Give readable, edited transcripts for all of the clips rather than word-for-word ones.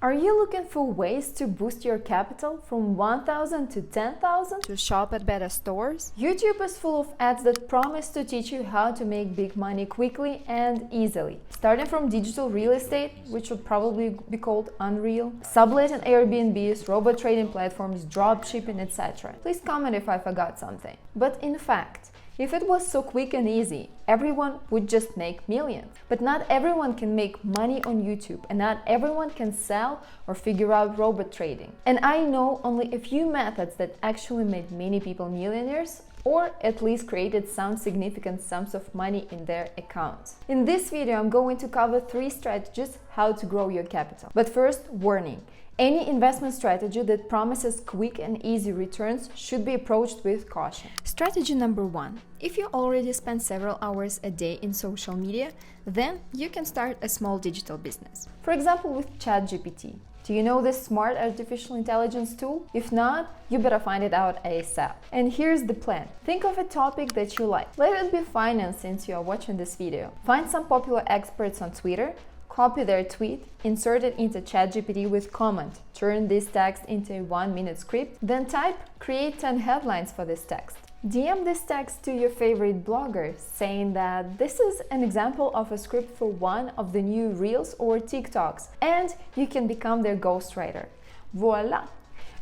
Are you looking for ways to boost your capital from 1,000 to 10,000? To shop at better stores? YouTube is full of ads that promise to teach you how to make big money quickly and easily. Starting from digital real estate, which would probably be called unreal, subletting Airbnbs, robot trading platforms, dropshipping, etc. Please comment if I forgot something. But in fact, if it was so quick and easy, everyone would just make millions. But not everyone can make money on YouTube, and not everyone can sell or figure out robot trading. And I know only a few methods that actually made many people millionaires, or at least created some significant sums of money in their accounts. In this video, I'm going to cover 3 strategies how to grow your capital. But first, warning. Any investment strategy that promises quick and easy returns should be approached with caution. Strategy number 1. If you already spend several hours a day in social media, then you can start a small digital business. For example, with ChatGPT. Do you know this smart artificial intelligence tool? If not, you better find it out ASAP. And here's the plan. Think of a topic that you like. Let it be finance since you are watching this video. Find some popular experts on Twitter, copy their tweet, insert it into ChatGPT with comment, turn this text into a 1-minute script, then type, create 10 headlines for this text. DM this text to your favorite blogger, saying that this is an example of a script for one of the new Reels or TikToks, and you can become their ghostwriter. Voila!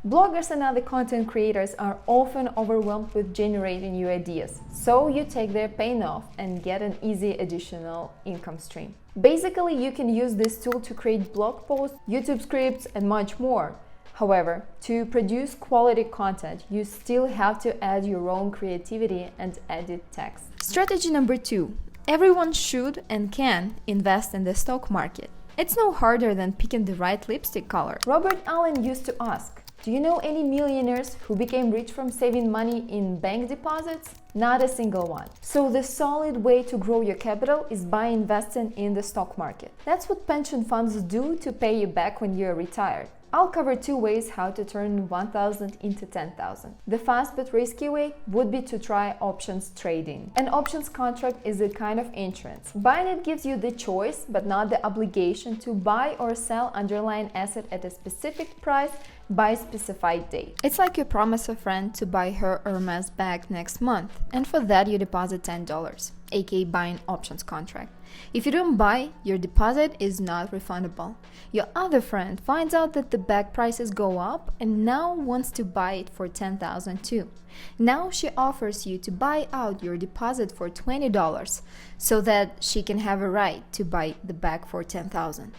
Bloggers and other content creators are often overwhelmed with generating new ideas, so you take their pain off and get an easy additional income stream. Basically, you can use this tool to create blog posts, YouTube scripts, and much more. However, to produce quality content, you still have to add your own creativity and edit text. Strategy number 2. Everyone should and can invest in the stock market. It's no harder than picking the right lipstick color. Robert Allen used to ask, do you know any millionaires who became rich from saving money in bank deposits? Not a single one. So the solid way to grow your capital is by investing in the stock market. That's what pension funds do to pay you back when you're retired. I'll cover 2 ways how to turn 1,000 into 10,000. The fast but risky way would be to try options trading. An options contract is a kind of insurance. Buying it gives you the choice, but not the obligation to buy or sell underlying asset at a specific price by a specified date. It's like you promise a friend to buy her Hermes bag next month, and for that you deposit $10, aka buying options contract. If you don't buy, your deposit is not refundable. Your other friend finds out that the bag prices go up and now wants to buy it for $10,000 too. Now she offers you to buy out your deposit for $20 so that she can have a right to buy the bag for $10,000.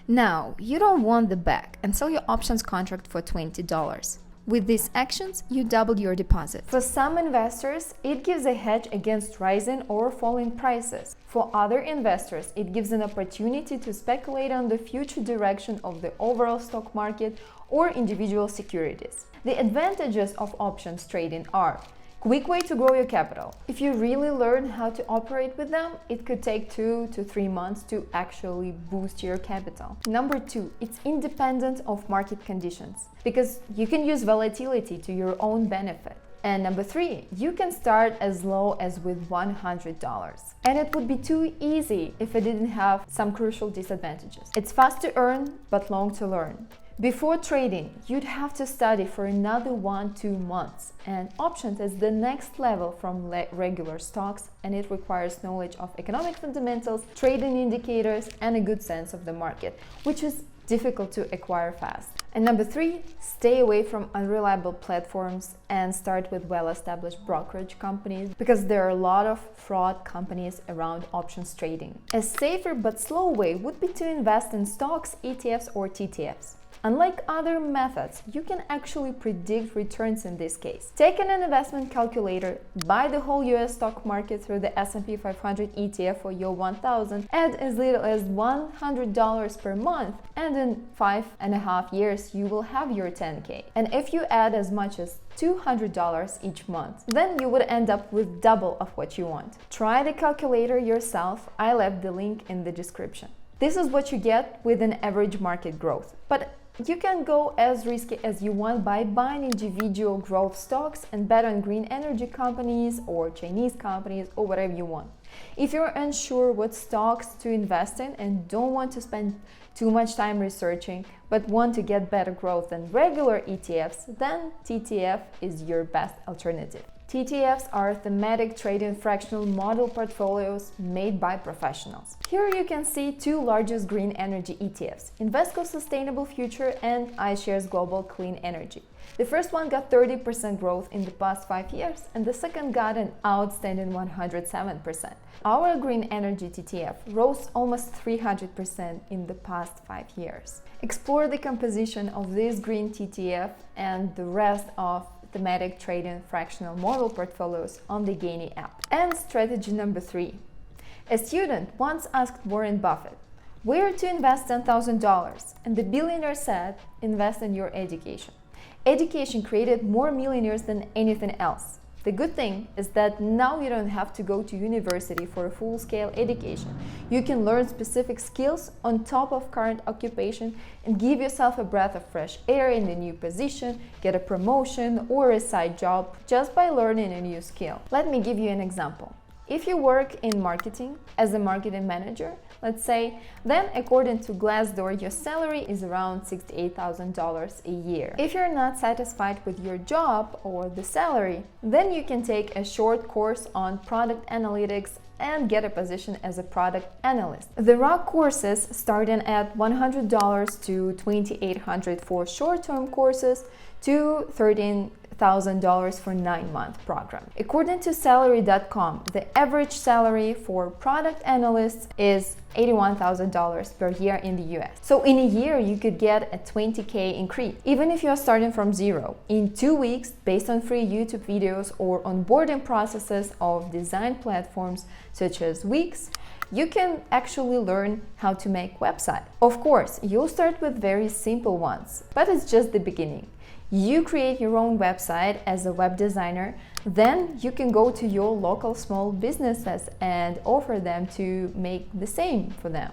Now, you don't want the bag and sell your options contract for $20. With these actions, you double your deposit. For some investors, it gives a hedge against rising or falling prices. For other investors, it gives an opportunity to speculate on the future direction of the overall stock market or individual securities. The advantages of options trading are: quick way to grow your capital. If you really learn how to operate with them, it could take 2 to 3 months to actually boost your capital. Number 2, it's independent of market conditions, because you can use volatility to your own benefit. And number 3, you can start as low as with $100. And it would be too easy if it didn't have some crucial disadvantages. It's fast to earn, but long to learn. Before trading, you'd have to study for another 1-2 months, and options is the next level from regular stocks, and it requires knowledge of economic fundamentals, trading indicators, and a good sense of the market, which is difficult to acquire fast. And number 3, stay away from unreliable platforms and start with well-established brokerage companies, because there are a lot of fraud companies around options trading. A safer but slow way would be to invest in stocks, ETFs, or TTFs. Unlike other methods, you can actually predict returns in this case. Take an investment calculator, buy the whole US stock market through the S&P 500 ETF for your 1,000, add as little as $100 per month, and in 5.5 years you will have your 10K. And if you add as much as $200 each month, then you would end up with double of what you want. Try the calculator yourself. I left the link in the description. This is what you get with an average market growth. But you can go as risky as you want by buying individual growth stocks and bet on green energy companies or Chinese companies or whatever you want. If you're unsure what stocks to invest in and don't want to spend too much time researching but want to get better growth than regular ETFs, then TTF is your best alternative. TTFs are thematic trading fractional model portfolios made by professionals. Here you can see two largest green energy ETFs, Invesco Sustainable Future and iShares Global Clean Energy. The first one got 30% growth in the past 5 years, and the second got an outstanding 107%. Our green energy TTF rose almost 300% in the past 5 years. Explore the composition of this green TTF and the rest of thematic trading fractional model portfolios on the Gainy app. And strategy number 3. A student once asked Warren Buffett where to invest $10,000, and the billionaire said, invest in your education. Education created more millionaires than anything else. The good thing is that now you don't have to go to university for a full-scale education. You can learn specific skills on top of current occupation and give yourself a breath of fresh air in a new position, get a promotion or a side job just by learning a new skill. Let me give you an example. If you work in marketing as a marketing manager, let's say, then according to Glassdoor, your salary is around $68,000 a year. If you're not satisfied with your job or the salary, then you can take a short course on product analytics and get a position as a product analyst. There are courses starting at $100 to $2,800 for short-term courses to $13,000 for 9-month program. According to salary.com, the average salary for product analysts is $81,000 per year in the US. So in a year, you could get a 20K increase, even if you're starting from zero. In 2 weeks, based on free YouTube videos or onboarding processes of design platforms such as Wix, you can actually learn how to make websites. Of course, you'll start with very simple ones, but it's just the beginning. You create your own website as a web designer, then you can go to your local small businesses and offer them to make the same for them.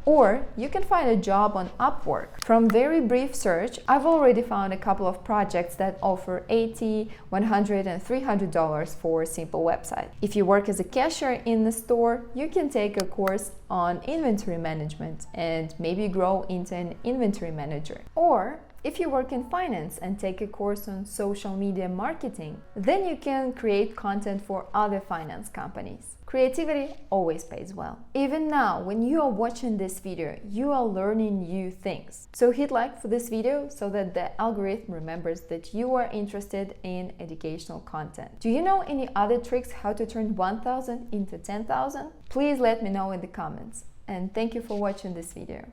Or you can find a job on Upwork. From very brief search, I've already found a couple of projects that offer $80, $100, and $300 for a simple website. If you work as a cashier in the store, you can take a course on inventory management and maybe grow into an inventory manager. Or if you work in finance and take a course on social media marketing, then you can create content for other finance companies. Creativity always pays well. Even now, when you are watching this video, you are learning new things. So hit like for this video so that the algorithm remembers that you are interested in educational content. Do you know any other tricks how to turn 1,000 into 10,000? Please let me know in the comments. And thank you for watching this video.